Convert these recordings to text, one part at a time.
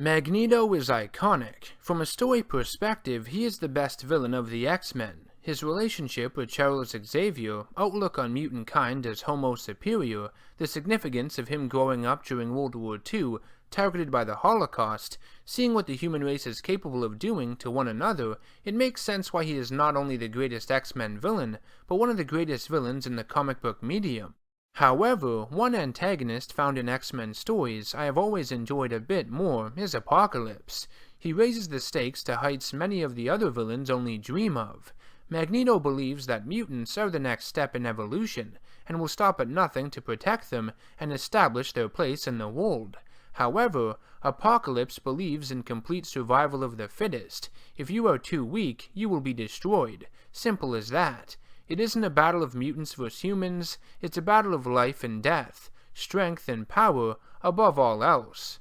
Magneto is iconic. From a story perspective, he is the best villain of the X-Men. His relationship with Charles Xavier, outlook on mutant kind as Homo superior, the significance of him growing up during World War II, targeted by the Holocaust, seeing what the human race is capable of doing to one another, it makes sense why he is not only the greatest X-Men villain, but one of the greatest villains in the comic book medium. However, one antagonist found in X-Men stories I have always enjoyed a bit more is Apocalypse. He raises the stakes to heights many of the other villains only dream of. Magneto believes that mutants are the next step in evolution, and will stop at nothing to protect them and establish their place in the world. However, Apocalypse believes in complete survival of the fittest. If you are too weak, you will be destroyed. Simple as that. It isn't a battle of mutants versus humans, it's a battle of life and death, strength and power above all else.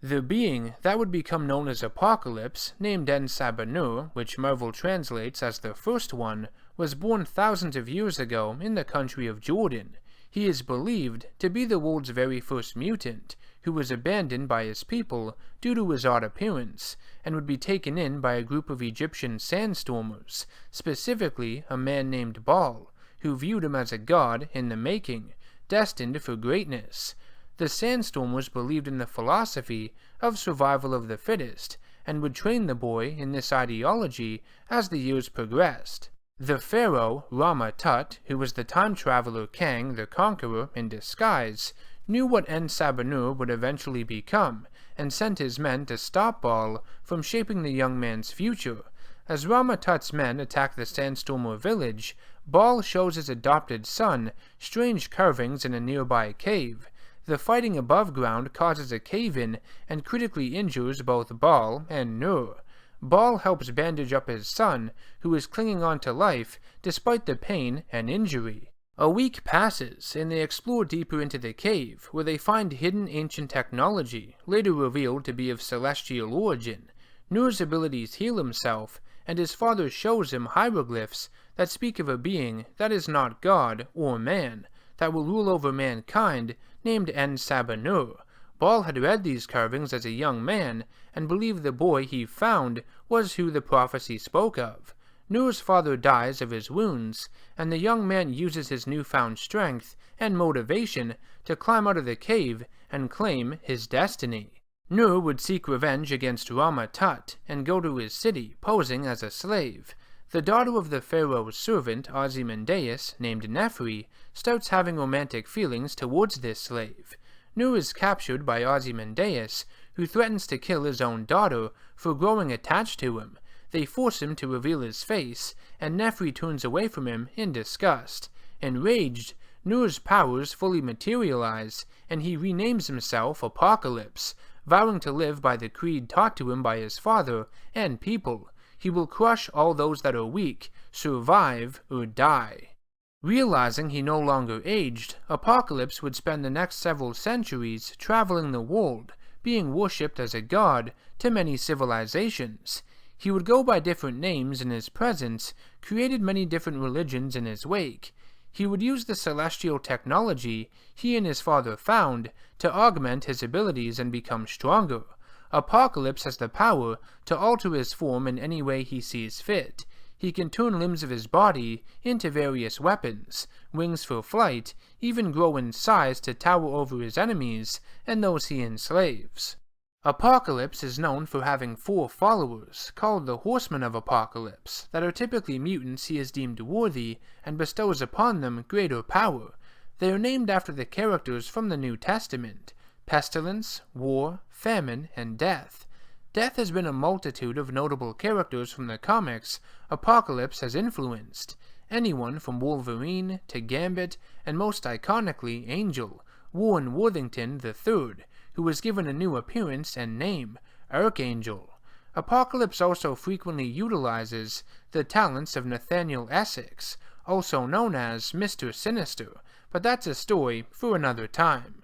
The being that would become known as Apocalypse, named En-Sabah-Nur, which Marvel translates as the First One, was born thousands of years ago in the country of Jordan. He is believed to be the world's very first mutant, who was abandoned by his people due to his odd appearance, and would be taken in by a group of Egyptian sandstormers, specifically a man named Baal, who viewed him as a god in the making, destined for greatness. The sandstormers believed in the philosophy of survival of the fittest, and would train the boy in this ideology as the years progressed. The pharaoh, Rama-Tut, who was the time-traveler Kang the Conqueror in disguise, knew what En-Sabah-Nur would eventually become, and sent his men to stop Baal from shaping the young man's future. As Rama-Tut's men attack the Sandstormer village, Baal shows his adopted son strange carvings in a nearby cave. The fighting above ground causes a cave-in and critically injures both Baal and Nur. Baal helps bandage up his son, who is clinging on to life despite the pain and injury. A week passes, and they explore deeper into the cave, where they find hidden ancient technology, later revealed to be of celestial origin. Nur's abilities heal himself, and his father shows him hieroglyphs that speak of a being that is not God or man, that will rule over mankind, named En-Sabah-Nur. Baal had read these carvings as a young man, and believed the boy he found was who the prophecy spoke of. Nur's father dies of his wounds, and the young man uses his newfound strength and motivation to climb out of the cave and claim his destiny. Nur would seek revenge against Rama-Tut and go to his city posing as a slave. The daughter of the pharaoh's servant, Ozymandias, named Nephri, starts having romantic feelings towards this slave. Nur is captured by Ozymandias, who threatens to kill his own daughter for growing attached to him. They force him to reveal his face, and Nephri turns away from him in disgust. Enraged, Nur's powers fully materialize, and he renames himself Apocalypse, vowing to live by the creed taught to him by his father and people. He will crush all those that are weak, survive, or die. Realizing he no longer aged, Apocalypse would spend the next several centuries traveling the world, being worshipped as a god to many civilizations. He would go by different names in his presence, created many different religions in his wake. He would use the celestial technology he and his father found to augment his abilities and become stronger. Apocalypse has the power to alter his form in any way he sees fit. He can turn limbs of his body into various weapons, wings for flight, even grow in size to tower over his enemies and those he enslaves. Apocalypse is known for having 4 followers, called the Horsemen of Apocalypse, that are typically mutants he is deemed worthy and bestows upon them greater power. They are named after the characters from the New Testament: pestilence, war, famine, and death. Death has been a multitude of notable characters from the comics Apocalypse has influenced. Anyone from Wolverine to Gambit, and most iconically Angel, Warren Worthington III, who was given a new appearance and name, Archangel. Apocalypse also frequently utilizes the talents of Nathaniel Essex, also known as Mr. Sinister, but that's a story for another time.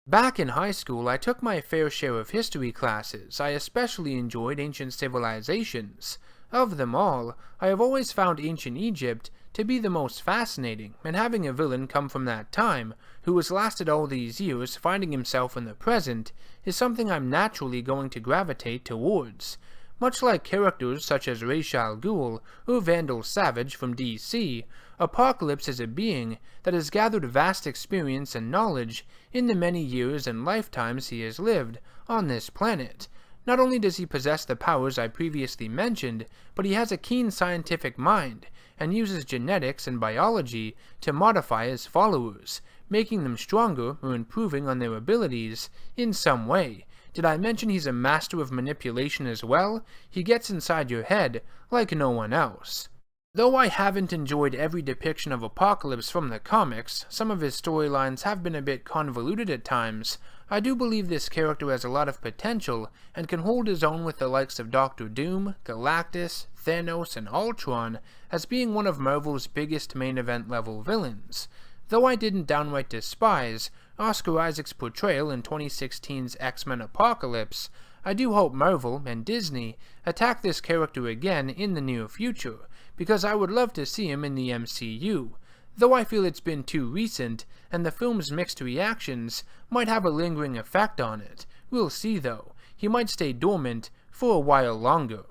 Back in high school, I took my fair share of history classes. I especially enjoyed ancient civilizations. Of them all, I have always found ancient Egypt to be the most fascinating, and having a villain come from that time, who has lasted all these years finding himself in the present, is something I'm naturally going to gravitate towards. Much like characters such as Ra's al Ghul or Vandal Savage from DC, Apocalypse is a being that has gathered vast experience and knowledge in the many years and lifetimes he has lived on this planet. Not only does he possess the powers I previously mentioned, but he has a keen scientific mind, and uses genetics and biology to modify his followers, making them stronger or improving on their abilities in some way. Did I mention he's a master of manipulation as well? He gets inside your head like no one else. Though I haven't enjoyed every depiction of Apocalypse from the comics, some of his storylines have been a bit convoluted at times, I do believe this character has a lot of potential and can hold his own with the likes of Doctor Doom, Galactus, Thanos, and Ultron as being one of Marvel's biggest main event level villains. Though I didn't downright despise Oscar Isaac's portrayal in 2016's X-Men Apocalypse, I do hope Marvel and Disney attack this character again in the near future, because I would love to see him in the MCU, though I feel it's been too recent, and the film's mixed reactions might have a lingering effect on it. We'll see though. He might stay dormant for a while longer.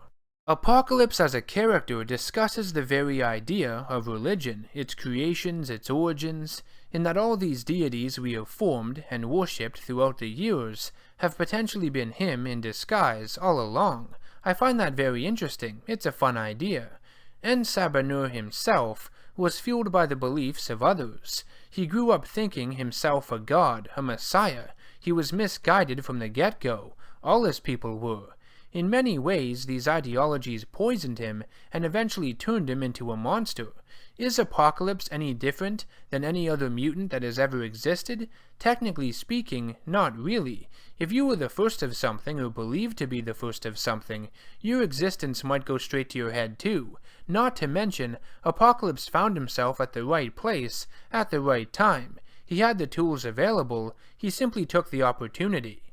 Apocalypse as a character discusses the very idea of religion, its creations, its origins, in that all these deities we have formed and worshipped throughout the years have potentially been him in disguise all along. I find that very interesting. It's a fun idea. And Sabanur himself was fueled by the beliefs of others. He grew up thinking himself a god, a messiah. He was misguided from the get-go. All his people were. In many ways, these ideologies poisoned him and eventually turned him into a monster. Is Apocalypse any different than any other mutant that has ever existed? Technically speaking, not really. If you were the first of something or believed to be the first of something, your existence might go straight to your head too. Not to mention, Apocalypse found himself at the right place at the right time. He had the tools available, he simply took the opportunity.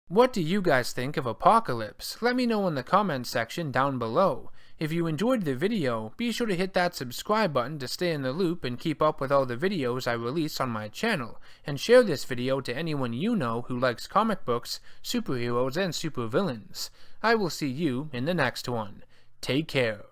What do you guys think of Apocalypse? Let me know in the comments section down below. If you enjoyed the video, be sure to hit that subscribe button to stay in the loop and keep up with all the videos I release on my channel, and share this video to anyone you know who likes comic books, superheroes, and supervillains. I will see you in the next one. Take care.